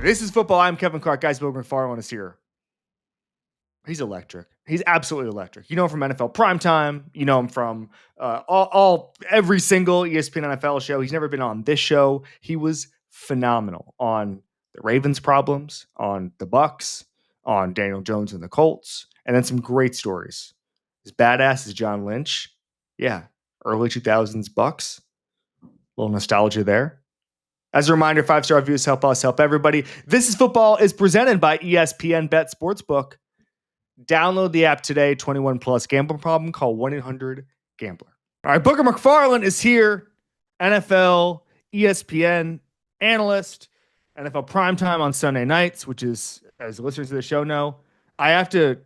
This is football. I'm Kevin Clark. Guys, Booger McFarland is here. He's electric. He's absolutely electric. You know him from NFL Primetime. You know him from every single ESPN NFL show. He's never been on this show. He was phenomenal on the Ravens' problems, on the Bucs, on Daniel Jones and the Colts, and then some great stories. As badass as John Lynch. Yeah, early 2000s Bucs. A little nostalgia there. As a reminder, 5-star reviews help us help everybody. This is Football is presented by ESPN Bet Sportsbook. Download the app today. 21 plus. Gambling problem? Call 1-800-GAMBLER. All right, Booger McFarland is here. NFL, ESPN analyst, NFL Primetime on Sunday nights, which is, as listeners to the show know, I have to,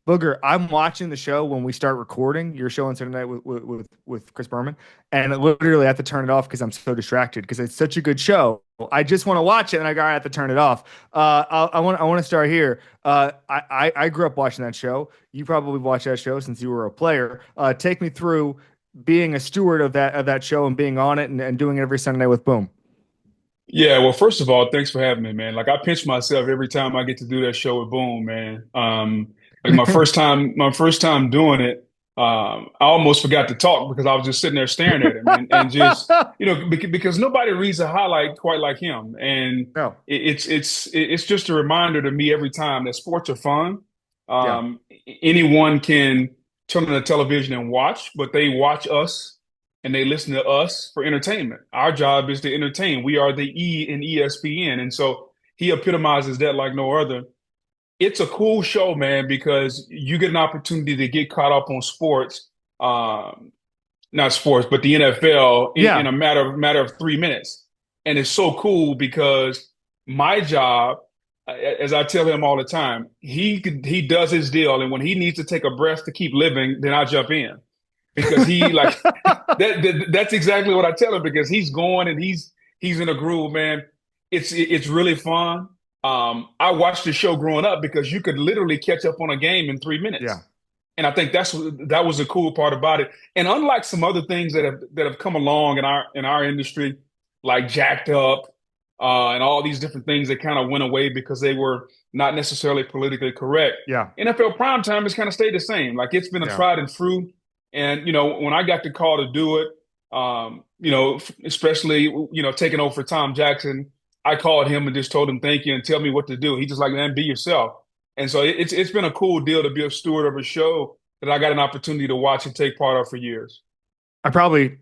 Booger, I'm watching the show when we start recording your show on Sunday night with Chris Berman, and I literally have to turn it off because I'm so distracted because it's such a good show. I just want to watch it, and I have to turn it off. I want to start here. I grew up watching that show. You probably watched that show since you were a player. Take me through being a steward of that show and being on it and doing it every Sunday night with Boom. Yeah, well, first of all, thanks for having me, man. Like I pinch myself every time I get to do that show with Boom, man. Like my first time doing it, I almost forgot to talk because I was just sitting there staring at him and just, because nobody reads a highlight quite like him. And No. it's just a reminder to me every time that sports are fun. Yeah. Anyone can turn on the television and watch, but they watch us and they listen to us for entertainment. Our job is to entertain. We are the E in ESPN. And so he epitomizes that like no other. It's a cool show, man, because you get an opportunity to get caught up on sports, not sports, but the NFL in a matter of 3 minutes. And it's so cool because my job, as I tell him all the time, he does his deal. And when he needs to take a breath to keep living, then I jump in. Because he like that's exactly what I tell him, because he's going and he's in a groove, man. It's really fun. I watched the show growing up because you could literally catch up on a game in 3 minutes. Yeah. And I think that was the cool part about it. And unlike some other things that have come along in our industry, like Jacked Up, and all these different things that kind of went away because they were not necessarily politically correct. Yeah. NFL Primetime has kind of stayed the same. Like it's been a tried and true. And, when I got the call to do it, especially, taking over for Tom Jackson, I called him and just told him thank you and tell me what to do. He just like, man, be yourself. And so it's been a cool deal to be a steward of a show that I got an opportunity to watch and take part of for years. I probably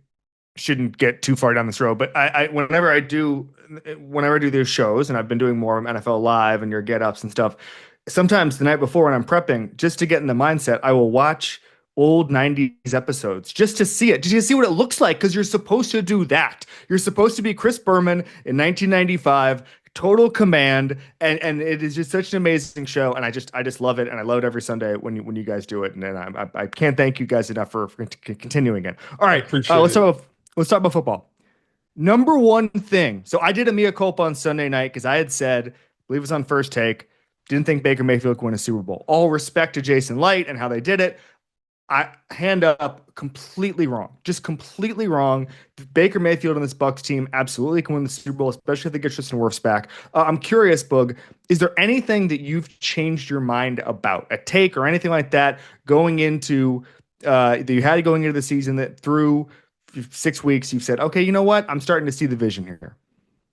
shouldn't get too far down this road, but whenever I do these shows, and I've been doing more of NFL Live and your get-ups and stuff, sometimes the night before when I'm prepping, just to get in the mindset, I will watch old 90s episodes just to see it, just to see what it looks like, because you're supposed to do that. You're supposed to be Chris Berman in 1995, total command, and it is just such an amazing show, and I just love it, and I love it every Sunday when you guys do it, and I can't thank you guys enough for continuing it. All right, let's talk about football. Number one thing. So I did a mea culpa on Sunday night because I had said, I believe it was on First Take, didn't think Baker Mayfield could win a Super Bowl. All respect to Jason Light and how they did it. I hand up completely wrong, just completely wrong. Baker Mayfield and this Bucs team absolutely can win the Super Bowl, especially if they get Tristan Wirfs back. I'm curious, Boog, is there anything that you've changed your mind about, a take or anything like that going into that you had going into the season, that through 6 weeks you've said, okay, you know what, I'm starting to see the vision here?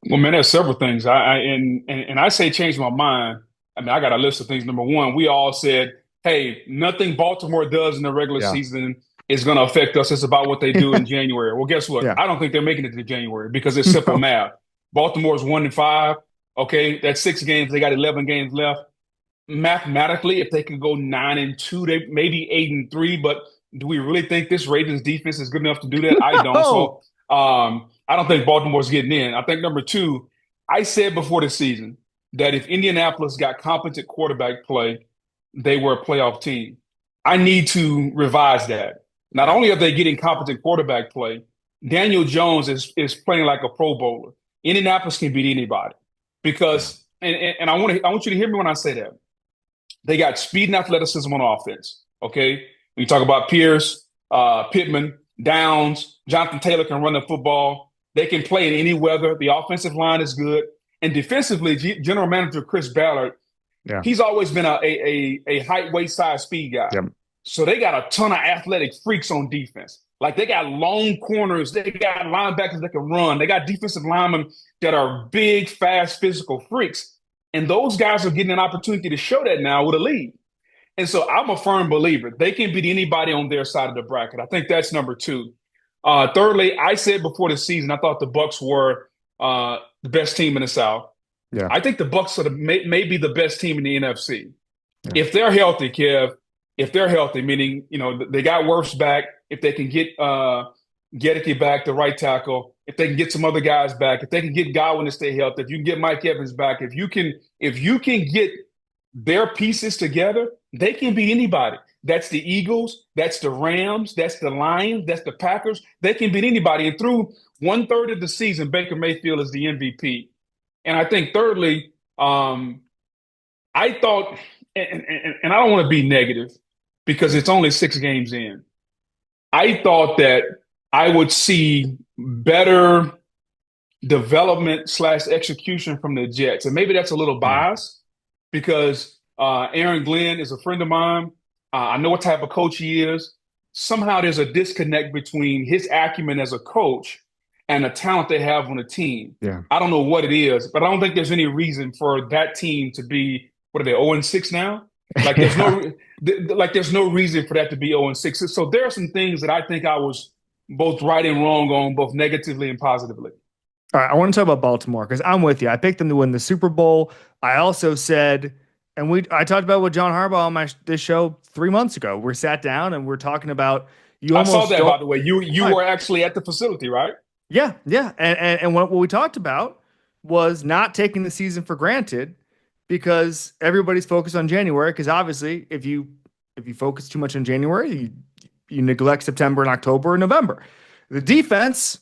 Well, man, there's several things. I say change my mind. I mean, I got a list of things. Number one, we all said, hey, nothing Baltimore does in the regular season is going to affect us. It's about what they do in January. Well, guess what? I don't think they're making it to January because it's simple math. Baltimore's 1-5. Okay, that's 6 games. They got 11 games left. Mathematically, if they can go 9-2, they maybe 8-3. But do we really think this Ravens defense is good enough to do that? I don't. So I don't think Baltimore's getting in. I think number two, I said before the season that if Indianapolis got competent quarterback play, they were a playoff team. I need to revise that. Not only are they getting competent quarterback play, Daniel Jones is playing like a Pro Bowler. Indianapolis can beat anybody because, and I want you to hear me when I say that. They got speed and athleticism on offense. Okay, when you talk about Pierce, Pittman, Downs, Jonathan Taylor can run the football. They can play in any weather. The offensive line is good. And defensively, general manager Chris Ballard, he's always been a height, weight, size, speed guy. Yep. So they got a ton of athletic freaks on defense. Like they got long corners, they got linebackers that can run, they got defensive linemen that are big, fast, physical freaks. And those guys are getting an opportunity to show that now with a lead. And so I'm a firm believer. They can beat anybody on their side of the bracket. I think that's number two. Thirdly, I said before the season, I thought the Bucs were the best team in the South. Yeah. I think the Bucs are may be the best team in the NFC. Yeah. If they're healthy, Kev, if they're healthy, meaning, they got Wirfs back, if they can get Gedeke back, the right tackle, if they can get some other guys back, if they can get Godwin to stay healthy, if you can get Mike Evans back, if you can get their pieces together, they can beat anybody. That's the Eagles, that's the Rams, that's the Lions, that's the Packers. They can beat anybody. And through 1/3 of the season, Baker Mayfield is the MVP. And I think thirdly, I thought, and I don't want to be negative because it's only 6 games in. I thought that I would see better development / execution from the Jets. And maybe that's a little biased because Aaron Glenn is a friend of mine. I know what type of coach he is. Somehow there's a disconnect between his acumen as a coach and the talent they have on the team. Yeah. I don't know what it is, but I don't think there's any reason for that team to be, what are they, 0-6 now? Like there's there's no reason for that to be 0-6. So there are some things that I think I was both right and wrong on, both negatively and positively. All right, I want to talk about Baltimore because I'm with you. I picked them to win the Super Bowl. I also said, and I talked about with John Harbaugh on this show 3 months ago. We sat down and we're talking about I saw that, by the way. You were actually at the facility, right? Yeah. And what we talked about was not taking the season for granted because everybody's focused on January. Because obviously, if you focus too much on January, you neglect September and October and November. The defense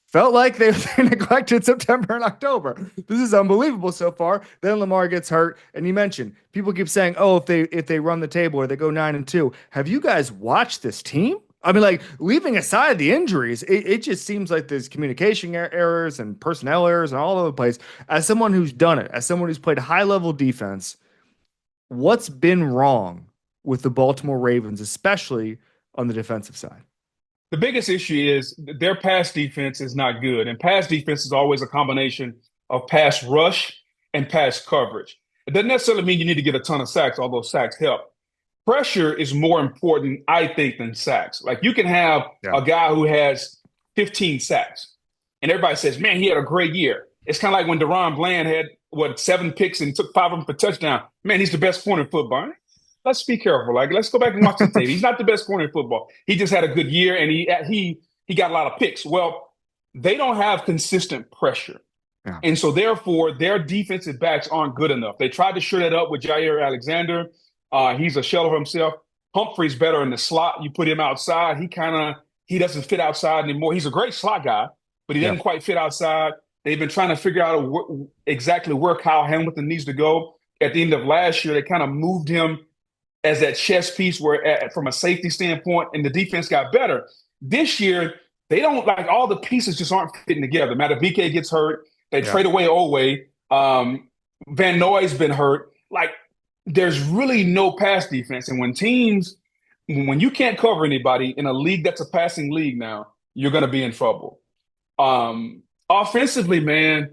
felt like they neglected September and October. This is unbelievable so far. Then Lamar gets hurt, and you mentioned people keep saying, "Oh, if they run the table or they go 9-2." Have you guys watched this team? I mean, like, leaving aside the injuries, it just seems like there's communication errors and personnel errors and all over the place. As someone who's done it, as someone who's played high-level defense, what's been wrong with the Baltimore Ravens, especially on the defensive side? The biggest issue is their pass defense is not good. And pass defense is always a combination of pass rush and pass coverage. It doesn't necessarily mean you need to get a ton of sacks, although sacks help. Pressure is more important, I think, than sacks. Like you can have a guy who has 15 sacks, and everybody says, man, he had a great year. It's kind of like when Deron Bland had, 7 picks and took 5 of them for touchdown. Man, he's the best corner in football. Let's be careful. Like, let's go back and watch the tape. He's not the best corner in football. He just had a good year, and he got a lot of picks. Well, they don't have consistent pressure. Yeah. And so, therefore, their defensive backs aren't good enough. They tried to shore that up with Jair Alexander. He's a shell of himself. Humphrey's better in the slot. You put him outside, he doesn't fit outside anymore. He's a great slot guy, but he doesn't quite fit outside. They've been trying to figure out exactly where Kyle Hamilton needs to go. At the end of last year, they kind of moved him as that chess piece where from a safety standpoint, and the defense got better. This year, they don't, like, all the pieces just aren't fitting together. Madubuike gets hurt. They trade away Oweh. Van Noy's been hurt. Like, there's really no pass defense. And when you can't cover anybody in a league that's a passing league now, you're going to be in trouble. Offensively, man,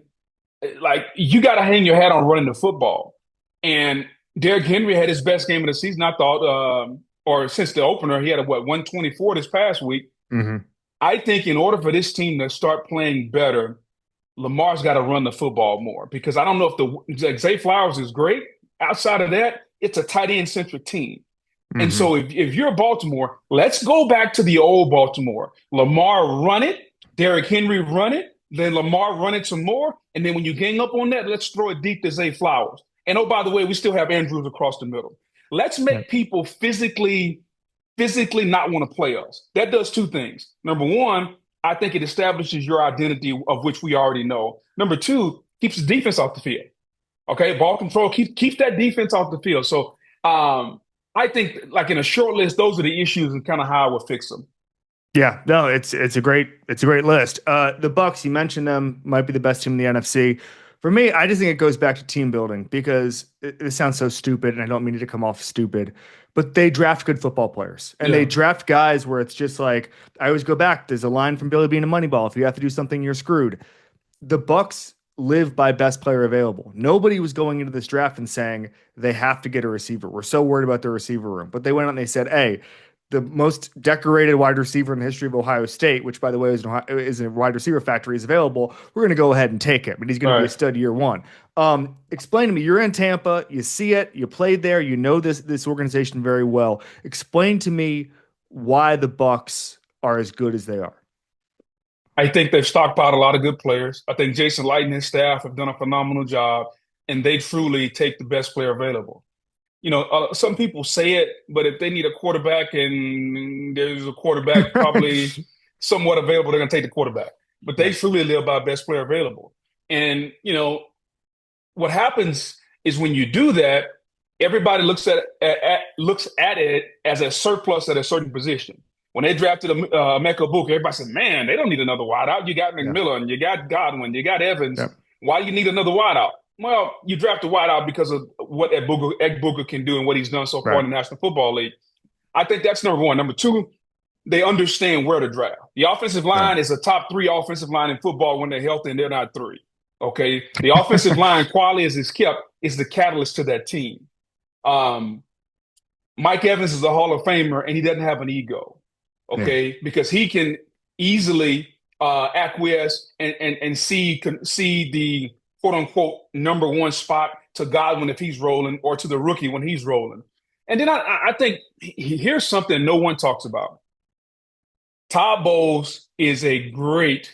like, you got to hang your hat on running the football. And Derrick Henry had his best game of the season, I thought, or since the opener. He had 124 this past week. Mm-hmm. I think in order for this team to start playing better, Lamar's got to run the football more, because I don't know if Zay Flowers is great. Outside of that, it's a tight end centric team. Mm-hmm. And so if you're Baltimore, let's go back to the old Baltimore. Lamar run it, Derrick Henry run it, then Lamar run it some more. And then when you gang up on that, let's throw it deep to Zay Flowers. And, oh, by the way, we still have Andrews across the middle. Let's make people physically not want to play us. That does 2 things. Number one, I think it establishes your identity, of which we already know. Number 2, keeps the defense off the field. Okay, ball control, keeps that defense off the field. So I think, like, in a short list, those are the issues and kind of how I would fix them. Yeah, no, it's a great list. The Bucs, you mentioned them, might be the best team in the NFC. For me, I just think it goes back to team building because it sounds so stupid, and I don't mean it to come off stupid, but they draft good football players and they Yeah. draft guys where it's just like I always go back. There's a line from Billy Bean in Moneyball: "If you have to do something, you're screwed." The Bucs live by best player available. Nobody was going into this draft and saying they have to get a receiver. We're so worried about their receiver room, but they went out and they said, "Hey, the most decorated wide receiver in the history of Ohio State, which by the way is a wide receiver factory, is available. We're going to go ahead and take him, and he's going to be a Right. stud year one." Explain to me. You're in Tampa. You see it. You played there. You know this organization very well. Explain to me why the Bucs are as good as they are. I think they've stockpiled a lot of good players. I think Jason Light and his staff have done a phenomenal job, and they truly take the best player available. Some people say it, but if they need a quarterback and there's a quarterback probably somewhat available, they're going to take the quarterback. But they Yeah. truly live by best player available. And, what happens is when you do that, everybody looks at it as a surplus at a certain position. When they drafted Emeka Booker, everybody said, "Man, they don't need another wideout. You got Yeah. McMillan, you got Godwin, you got Yeah. Evans. Why you need another wideout?" Well, you draft a wideout because of what Egg Booker can do and what he's done so far Right. in the National Football League. I think that's number one. Number two, they understand where to draft. The offensive Yeah. line is a top three offensive line in football when they're healthy, and they're not three. Okay, the offensive line quality as it's kept is the catalyst to that team. Um, Mike Evans is a Hall of Famer, and he doesn't have an ego. Yeah. Okay, because he can easily acquiesce and see the quote unquote number one spot to Godwin if he's rolling, or to the rookie when he's rolling. And then I think here's something no one talks about. Todd Bowles is a great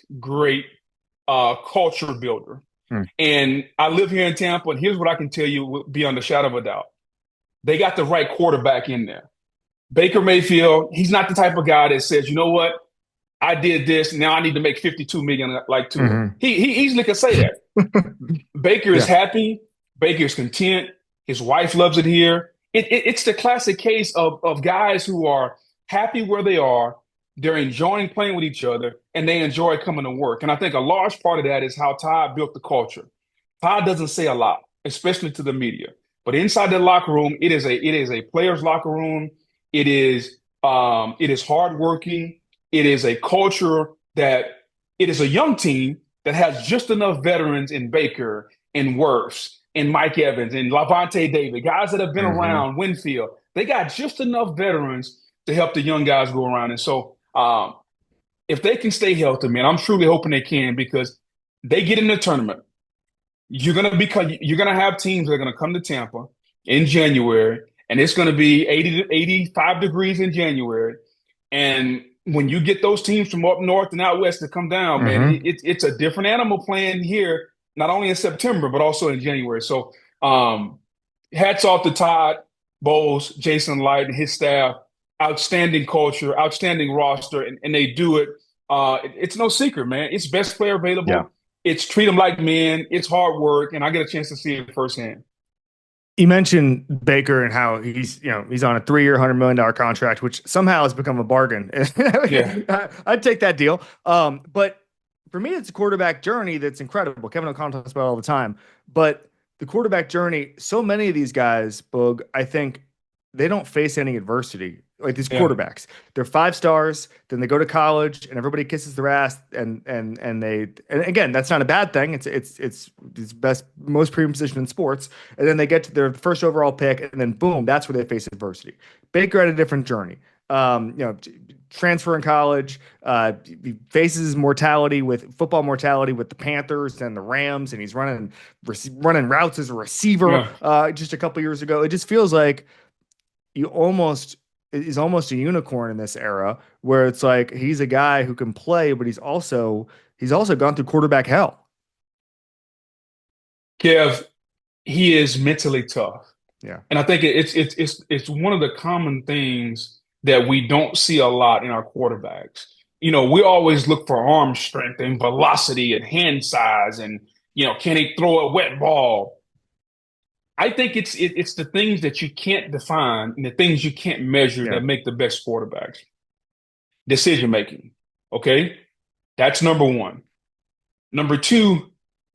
culture builder. Hmm. And I live here in Tampa, and here's what I can tell you beyond a shadow of a doubt. They got the right quarterback in there. Baker Mayfield, he's not the type of guy that says, "You know what? I did this. Now I need to make 52 million like Tua." Mm-hmm. He easily could say that. Baker is Yeah. happy. Baker's content. His wife loves it here. It's the classic case of guys who are happy where they are. They're enjoying playing with each other, and they enjoy coming to work. And I think a large part of that is how Todd built the culture. Todd doesn't say a lot, especially to the media. But inside the locker room, it is a player's locker room. It is hardworking. It is a culture that it is a young team that has just enough veterans in Baker and Wirfs and Mike Evans and Lavonte David, guys that have been Mm-hmm. around Winfield. They got just enough veterans to help the young guys go around. And so if they can stay healthy, man, I'm truly hoping they can, because they get in the tournament. You're gonna have teams that are gonna come to Tampa in January, and it's gonna be 80 to 85 degrees in January. And when you get those teams from up north and out west to come down, man, Mm-hmm. it's a different animal playing here, not only in September but also in January. So, hats off to Todd Bowles, Jason Light, and his staff. Outstanding culture, outstanding roster, and they do it. It's no secret, man. It's best player Yeah. available. It's treat them like men. It's hard work, and I get a chance to see it firsthand. You mentioned Baker and how he's on a 3-year, $100 million contract, which somehow has become a bargain. Yeah, I'd take that deal. But for me, it's a quarterback journey that's incredible. Kevin O'Connell talks about it all the time. But the quarterback journey, so many of these guys, Boog, I think they don't face any adversity. Like these yeah. quarterbacks, they're 5 stars. Then they go to college, and everybody kisses their ass. And again, that's not a bad thing. It's best most premium position in sports. And then they get to their first overall pick, and then boom, that's where they face adversity. Baker had a different journey. Transfer in college, he faces mortality with football mortality with the Panthers and the Rams, and he's running routes as a receiver Yeah. just a couple years ago. It just feels like you almost is almost a unicorn in this era where it's like he's a guy who can play, but he's also gone through quarterback hell. Kev, he is mentally tough. Yeah. And I think it's one of the common things that we don't see a lot in our quarterbacks. We always look for arm strength and velocity and hand size, and can he throw a wet ball? I think it's the things that you can't define and the things you can't measure Yeah. that make the best quarterbacks. Decision making. Okay, that's number one. Number two,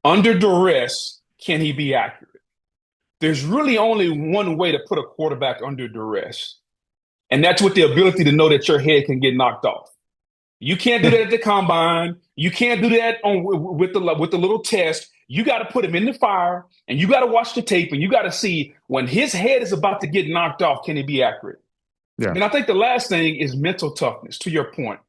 under duress, can he be accurate? There's really only one way to put a quarterback under duress, and that's with the ability to know that your head can get knocked off. You can't do that at the combine. You can't do that with the little test. You got to put him in the fire, and you got to watch the tape, and you got to see when his head is about to get knocked off, can he be accurate? Yeah. And I think the last thing is mental toughness. To your point,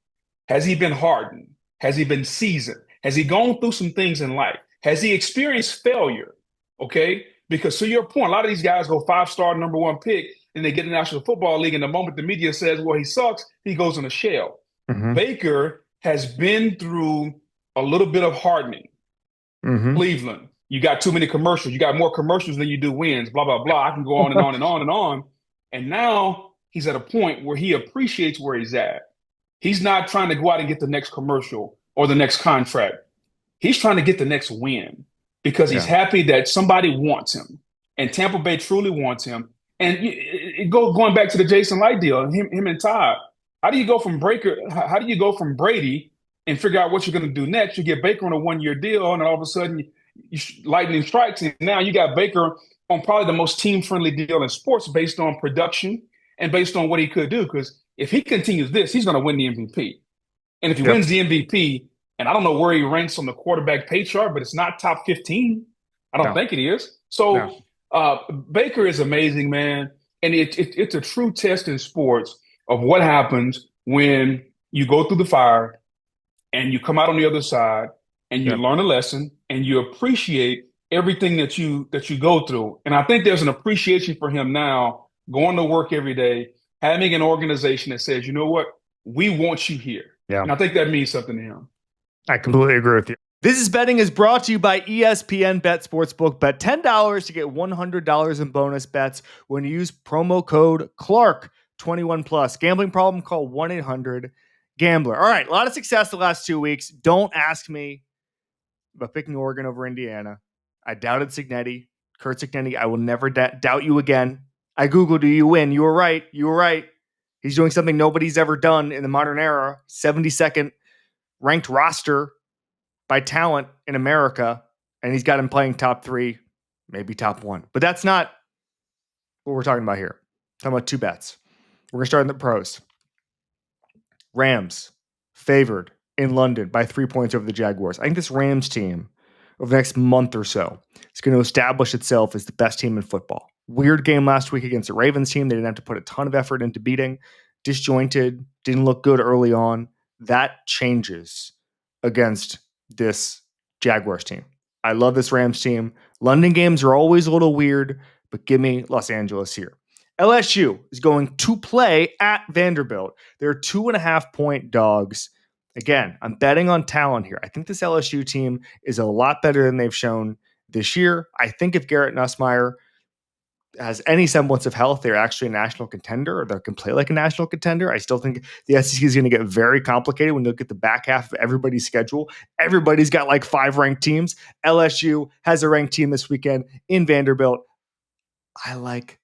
has he been hardened? Has he been seasoned? Has he gone through some things in life? Has he experienced failure? Okay, because to your point, a lot of these guys go 5-star number one pick, and they get in the National Football League, and the moment the media says, "Well, he sucks," he goes in a shell. Mm-hmm. Baker has been through a little bit of hardening. Mm-hmm. Cleveland, you got too many commercials. You got more commercials than you do wins, blah, blah, blah. I can go on and on and on and on. And now he's at a point where he appreciates where he's at. He's not trying to go out and get the next commercial or the next contract. He's trying to get the next win because he's happy that somebody wants him. And Tampa Bay truly wants him. And going back to the Jason Light deal, him and Todd, how do you go from Brady and figure out what you're going to do next? You get Baker on a 1-year deal, and all of a sudden, lightning strikes, and now you got Baker on probably the most team-friendly deal in sports based on production and based on what he could do. Because if he continues this, he's going to win the MVP. And if he wins the MVP, and I don't know where he ranks on the quarterback pay chart, but it's not top 15. I don't think it is. So Baker is amazing, man. And it's a true test in sports of what happens when you go through the fire and you come out on the other side and you learn a lesson and you appreciate everything that you go through. And I think there's an appreciation for him now going to work every day, having an organization that says, you know what, we want you here. Yeah. And I think that means something to him. I completely agree with you. This is Betting is brought to you by ESPN Bet Sportsbook. Bet $10 to get $100 in bonus bets when you use promo code Clark. 21 plus. Gambling problem? Call 1-800-GAMBLER. All right, a lot of success the last 2 weeks. Don't ask me about picking Oregon over Indiana. I doubted Cignetti. Kurt Cignetti, I will never doubt you again. I Googled, do you win? You were right. You were right. He's doing something nobody's ever done in the modern era. 72nd ranked roster by talent in America, and he's got him playing top 3, maybe top 1. But that's not what we're talking about here. We're talking about 2 bets. We're going to start in the pros. Rams favored in London by 3 points over the Jaguars. I think this Rams team over the next month or so is going to establish itself as the best team in football. Weird game last week against the Ravens team. They didn't have to put a ton of effort into beating. Disjointed, didn't look good early on. That changes against this Jaguars team. I love this Rams team. London games are always a little weird, but give me Los Angeles here. LSU is going to play at Vanderbilt. They're 2.5-point dogs. Again, I'm betting on talent here. I think this LSU team is a lot better than they've shown this year. I think if Garrett Nussmeier has any semblance of health, they're actually a national contender, or they can play like a national contender. I still think the SEC is going to get very complicated when you look at the back half of everybody's schedule. Everybody's got like 5 ranked teams. LSU has a ranked team this weekend in Vanderbilt. I like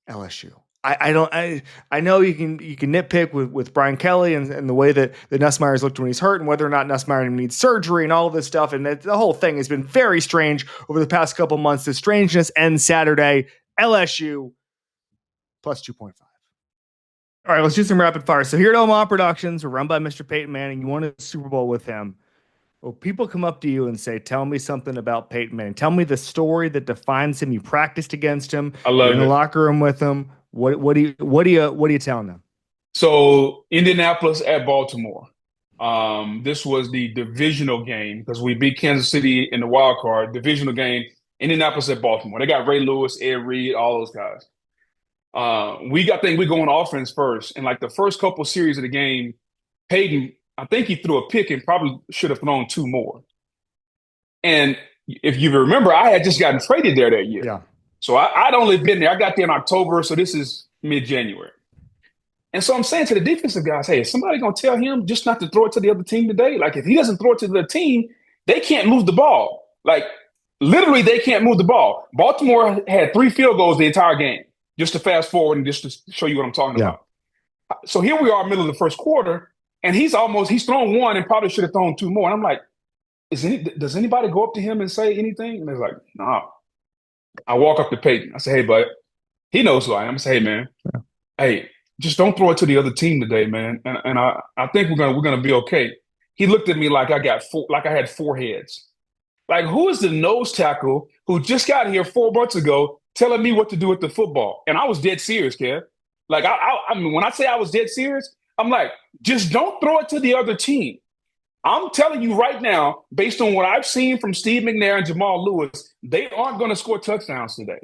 LSU. I know you can nitpick with Brian Kelly and the way that Nussmeier's looked when he's hurt and whether or not Nussmeier needs surgery and all of this stuff. And the whole thing has been very strange over the past couple months. The strangeness ends Saturday. LSU plus 2.5. All right, let's do some rapid fire. So here at Omaha Productions, we're run by Mr. Peyton Manning. You won a Super Bowl with him. Well, people come up to you and say, tell me something about Peyton Manning. Tell me the story that defines him. You practiced against him. I love You're in the locker room with him. What are you telling them? So Indianapolis at Baltimore. This was the divisional game because we beat Kansas City in the wild card. Divisional game, Indianapolis at Baltimore. They got Ray Lewis, Ed Reed, all those guys. We go on offense first. And like the first couple series of the game, Peyton, I think he threw a pick and probably should have thrown 2 more. And if you remember, I had just gotten traded there that year. Yeah. So I'd only been there. I got there in October, so this is mid-January. And so I'm saying to the defensive guys, hey, is somebody going to tell him just not to throw it to the other team today? Like, if he doesn't throw it to the team, they can't move the ball. Like, literally, they can't move the ball. Baltimore had 3 field goals the entire game, just to fast forward and just to show you what I'm talking about. So here we are, middle of the first quarter, and he's thrown 1 and probably should have thrown 2 more. And I'm like, does anybody go up to him and say anything? And they're like, nah. I walk up to Peyton. I say, hey, bud. He knows who I am. I say, hey, man, hey, just don't throw it to the other team today, man. And I think we're gonna be okay. He looked at me like I had four heads. Like, who is the nose tackle who just got here 4 months ago telling me what to do with the football? And I was dead serious, Kev. Like, I mean, when I say I was dead serious, I'm like, just don't throw it to the other team. I'm telling you right now, based on what I've seen from Steve McNair and Jamal Lewis, they aren't going to score touchdowns today.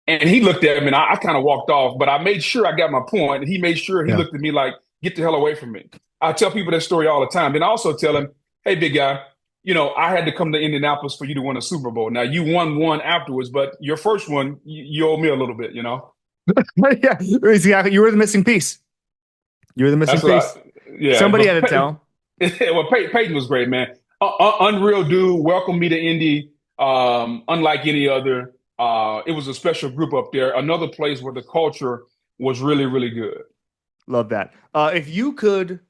And he looked at me, and I kind of walked off, but I made sure I got my point, and he made sure he looked at me like, get the hell away from me. I tell people that story all the time. Then I also tell him, hey, big guy, I had to come to Indianapolis for you to win a Super Bowl. Now, you won one afterwards, but your first one, you owe me a little bit, Yeah, exactly. You were the missing piece. You were the missing piece. Somebody had to tell him. Well, Peyton was great, man. Unreal dude. Welcomed me to Indy, unlike any other. It was a special group up there. Another place where the culture was really, really good. Love that. If you could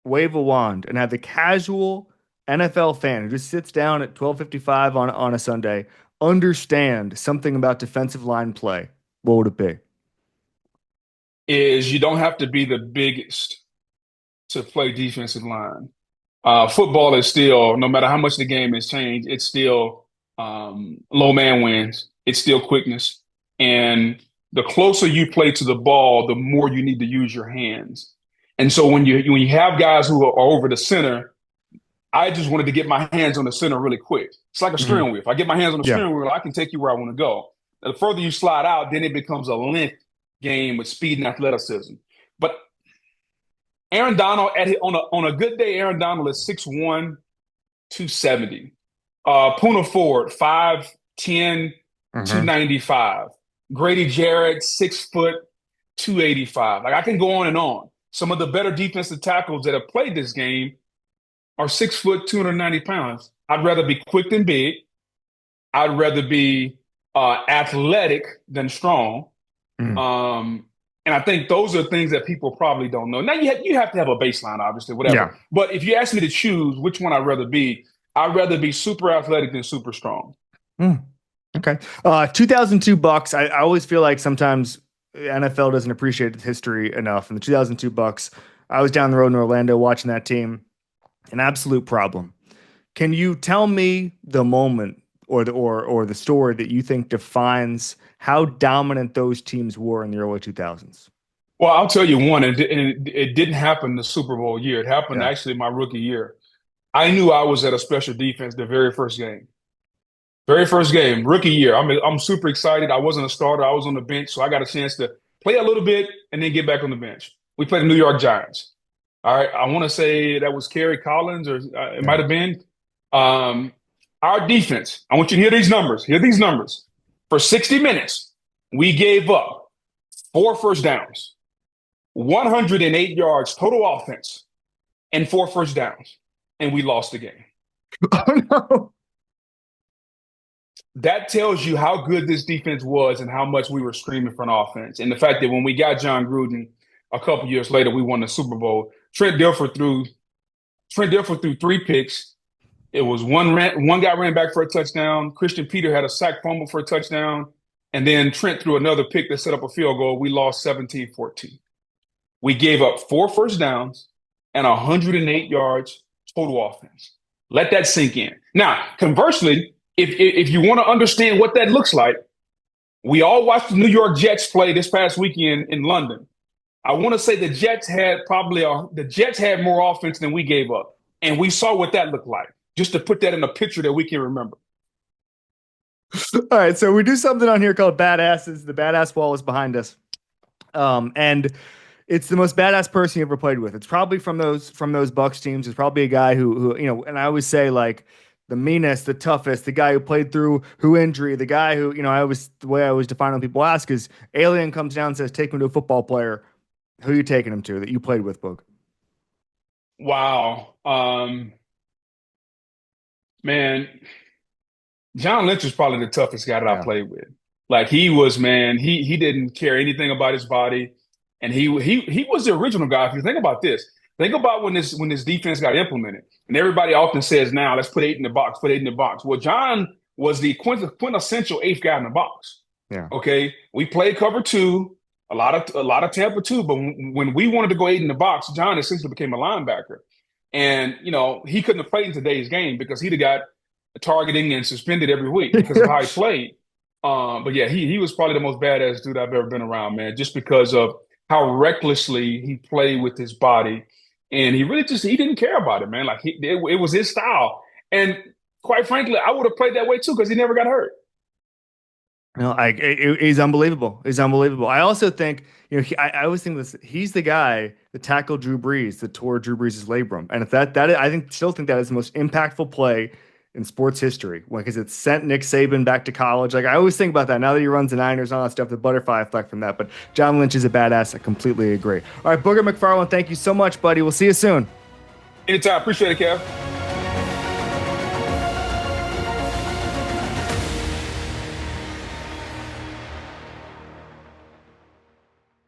wave a wand and have the casual NFL fan who just sits down at 12:55 on a Sunday understand something about defensive line play, what would it be? Is you don't have to be the biggest to play defensive line. Football is still, no matter how much the game has changed, it's still low man wins. It's still quickness. And the closer you play to the ball, the more you need to use your hands. And so when you have guys who are over the center, I just wanted to get my hands on the center really quick. It's like a steering wheel. If I get my hands on the steering wheel, I can take you where I want to go. The further you slide out, then it becomes a length game with speed and athleticism. But Aaron Donald, on a good day, Aaron Donald is 6'1", 270. Poona Ford, 5'10", 295. Grady Jarrett, 6 foot, 285. Like, I can go on and on. Some of the better defensive tackles that have played this game are 6 foot, 290 pounds. I'd rather be quick than big. I'd rather be athletic than strong. And I think those are things that people probably don't know. Now, you have to have a baseline, obviously, whatever. Yeah. But if you ask me to choose which one I'd rather be super athletic than super strong. Okay. 2002 Bucs. I always feel like sometimes NFL doesn't appreciate its history enough. And the 2002 Bucs, I was down the road in Orlando watching that team. An absolute problem. Can you tell me the moment or the story that you think defines how dominant those teams were in the early 2000s? Well, I'll tell you one, and it didn't happen the Super Bowl year. It happened actually my rookie year. I knew I was at a special defense the very first game. Rookie year. I'm super excited. I wasn't a starter. I was on the bench, so I got a chance to play a little bit and then get back on the bench. We played the New York Giants. All right, I want to say that was Kerry Collins, or it might have been. Our defense, I want you to hear these numbers. For 60 minutes, we gave up 4 first downs, 108 yards total offense, and 4 first downs, and we lost the game. Oh, no. That tells you how good this defense was and how much we were screaming for an offense. And the fact that when we got John Gruden a couple years later, we won the Super Bowl. Trent Dilfer threw 3 picks. It was one guy ran back for a touchdown. Christian Peter had a sack fumble for a touchdown. And then Trent threw another pick that set up a field goal. We lost 17-14. We gave up 4 first downs and 108 yards total offense. Let that sink in. Now, conversely, if you want to understand what that looks like, we all watched the New York Jets play this past weekend in London. I want to say the Jets had more offense than we gave up. And we saw what that looked like, just to put that in a picture that we can remember. All right, so we do something on here called Badasses. The Badass Wall is behind us. And it's the most badass person you ever played with. It's probably from those Bucs teams. It's probably a guy who and I always say, like, the meanest, the toughest, the guy who played through injury, the guy who, the way I always define when people ask is, alien comes down and says, take him to a football player. Who are you taking him to that you played with, Boog? Wow. Man, John Lynch was probably the toughest guy that I played with. Like, he was, man, he didn't care anything about his body. And he was the original guy. If you think about this, Think about when this defense got implemented, and everybody often says now, let's put 8 in the box, put 8 in the box. Well, John was the quintessential 8th guy in the box. Yeah. Okay, we played cover 2, a lot of Tampa 2, but when we wanted to go 8 in the box, John essentially became a linebacker, and he couldn't have played in today's game because he'd have got targeting and suspended every week because of how he played. But yeah, he was probably the most badass dude I've ever been around, man, just because of how recklessly he played with his body. And he really he didn't care about it, man. Like it was his style. And quite frankly, I would have played that way too because he never got hurt. No, he's unbelievable. He's unbelievable. I also think, I always think this. He's the guy that tackled Drew Brees, that tore Drew Brees' labrum, and if that I still think that is the most impactful play in sports history, because it sent Nick Saban back to college. Like, I always think about that now that he runs the Niners and all that stuff, the butterfly effect from that. But John Lynch is a badass. I completely agree. All right, Booger McFarland, thank you so much, buddy. We'll see you soon. Anytime. Appreciate it, Kev.